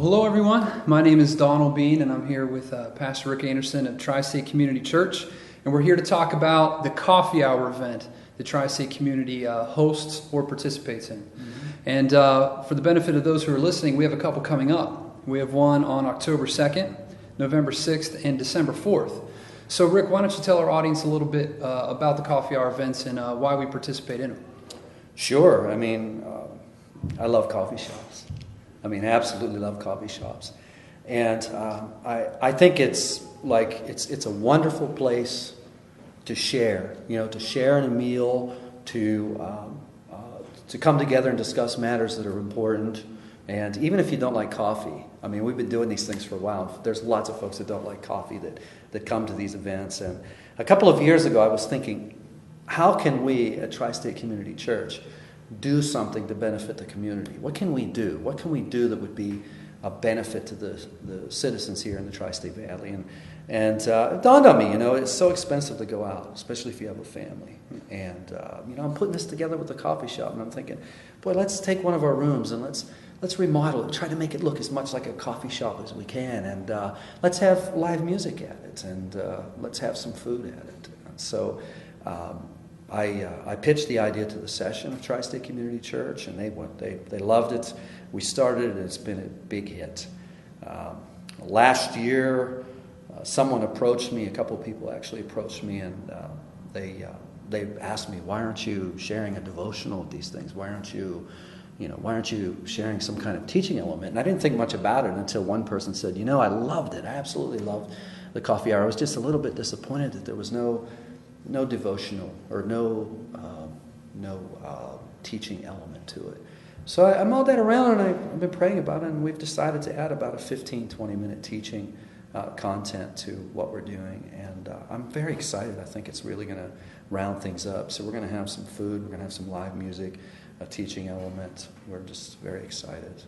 Hello everyone. My name is Donald Bean, and I'm here with Pastor Rick Anderson of Tri-State Community Church, and we're here to talk about the coffee hour event the Tri-State Community hosts or participates in. And for the benefit of those who are listening, we have a couple coming up. We have one on October 2nd, November 6th, and December 4th. So Rick, why don't you tell our audience a little bit about the coffee hour events and why we participate in them? Sure. I love coffee shops. Absolutely love coffee shops. And I think it's a wonderful place to share, to share in a meal, to come together and discuss matters that are important. And even if you don't like coffee, we've been doing these things for a while. There's lots of folks that don't like coffee that come to these events. And a couple of years ago, I was thinking, how can we at Tri-State Community Church do something to benefit the community? What can we do? What can we do that would be a benefit to the citizens here in the Tri-State Valley? And it dawned on me, it's so expensive to go out, especially if you have a family. And I'm putting this together with the coffee shop, and I'm thinking, boy, let's take one of our rooms and let's remodel it, try to make it look as much like a coffee shop as we can, and let's have live music at it, and let's have some food at it. And so I pitched the idea to the session of Tri-State Community Church, and they loved it. We started it, and it's been a big hit. Last year, someone approached me, a couple of people actually approached me, and they asked me, why aren't you sharing a devotional with these things? Why aren't you sharing some kind of teaching element? And I didn't think much about it until one person said, I loved it. I absolutely loved the coffee hour. I was just a little bit disappointed that there was no devotional or no teaching element to it. So I mulled that around, and I've been praying about it, and we've decided to add about a 15-20 minute teaching content to what we're doing. And I'm very excited. I think it's really going to round things up. So we're going to have some food, we're going to have some live music, a teaching element. We're just very excited.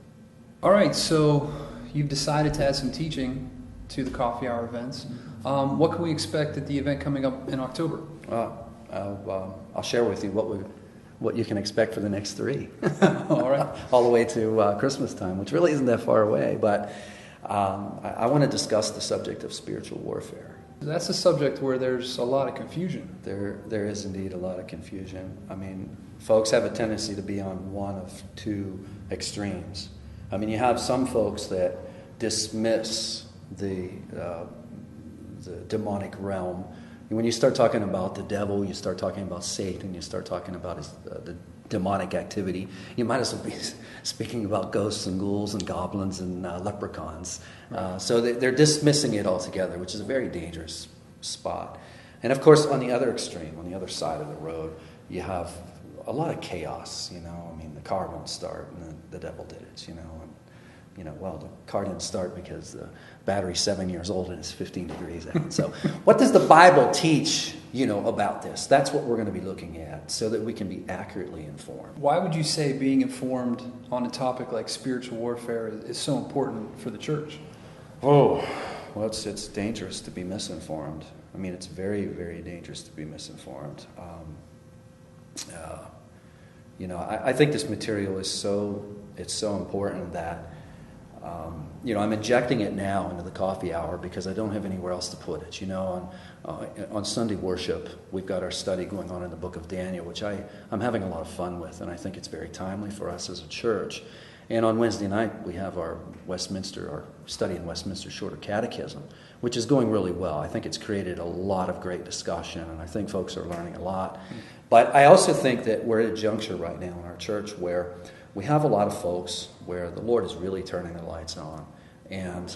All right, so you've decided to add some teaching to the coffee hour events. What can we expect at the event coming up in October? I'll share with you what you can expect for the next 3. All right. All the way to Christmas time, which really isn't that far away. But I want to discuss the subject of spiritual warfare. That's a subject where there's a lot of confusion. There is indeed a lot of confusion. Folks have a tendency to be on one of two extremes. You have some folks that dismiss the demonic realm. When you start talking about the devil, you start talking about Satan, you start talking about the demonic activity, you might as well be speaking about ghosts and ghouls and goblins and leprechauns. Right. So they're dismissing it altogether, which is a very dangerous spot. And of course, on the other extreme, on the other side of the road, you have a lot of chaos. The car won't start, and the devil did it. The car didn't start because the battery's 7 years old and it's 15 degrees out. So what does the Bible teach, about this? That's what we're going to be looking at so that we can be accurately informed. Why would you say being informed on a topic like spiritual warfare is so important for the church? Oh, well, it's dangerous to be misinformed. It's very, very dangerous to be misinformed. I think this material is so important that I'm injecting it now into the coffee hour because I don't have anywhere else to put it. On Sunday worship, we've got our study going on in the book of Daniel, which I'm having a lot of fun with, and I think it's very timely for us as a church. And on Wednesday night, we have our study in Westminster Shorter Catechism, which is going really well. I think it's created a lot of great discussion, and I think folks are learning a lot. But I also think that we're at a juncture right now in our church where we have a lot of folks where the Lord is really turning the lights on, and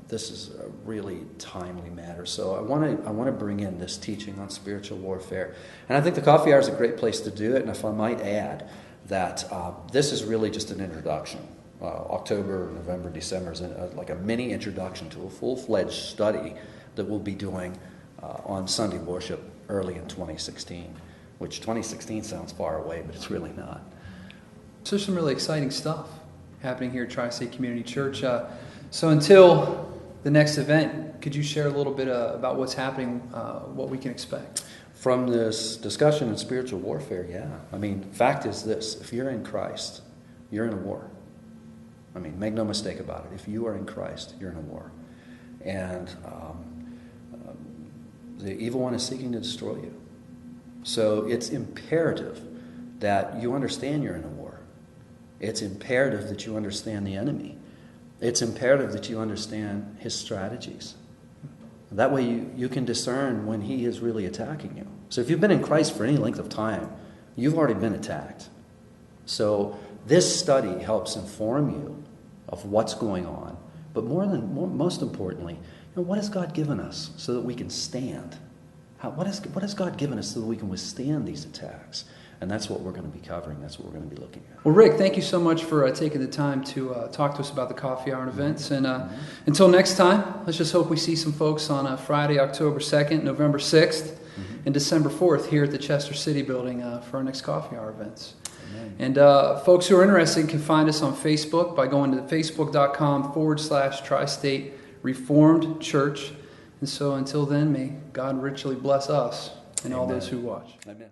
this is a really timely matter. So I want to bring in this teaching on spiritual warfare, and I think the coffee hour is a great place to do it. And if I might add that this is really just an introduction. October, November, December is like a mini introduction to a full-fledged study that we'll be doing on Sunday worship early in 2016, which 2016 sounds far away, but it's really not. So there's some really exciting stuff happening here at Tri-State Community Church. So until the next event, could you share a little bit about what's happening, what we can expect? From this discussion in spiritual warfare, yeah. Fact is this: if you're in Christ, you're in a war. I mean, make no mistake about it. If you are in Christ, you're in a war. And the evil one is seeking to destroy you. So it's imperative that you understand you're in a war. It's imperative that you understand the enemy. It's imperative that you understand his strategies. That way you can discern when he is really attacking you. So if you've been in Christ for any length of time, you've already been attacked. So this study helps inform you of what's going on. But most importantly, what has God given us so that we can stand? What has God given us so that we can withstand these attacks? And that's what we're going to be covering. That's what we're going to be looking at. Well, Rick, thank you so much for taking the time to talk to us about the coffee hour and events. And until next time, let's just hope we see some folks on Friday, October 2nd, November 6th, and December 4th here at the Chester City Building for our next coffee hour events. Amen. And folks who are interested can find us on Facebook by going to facebook.com/Tri-State Reformed Church. And so until then, may God richly bless us and all those who watch. Amen.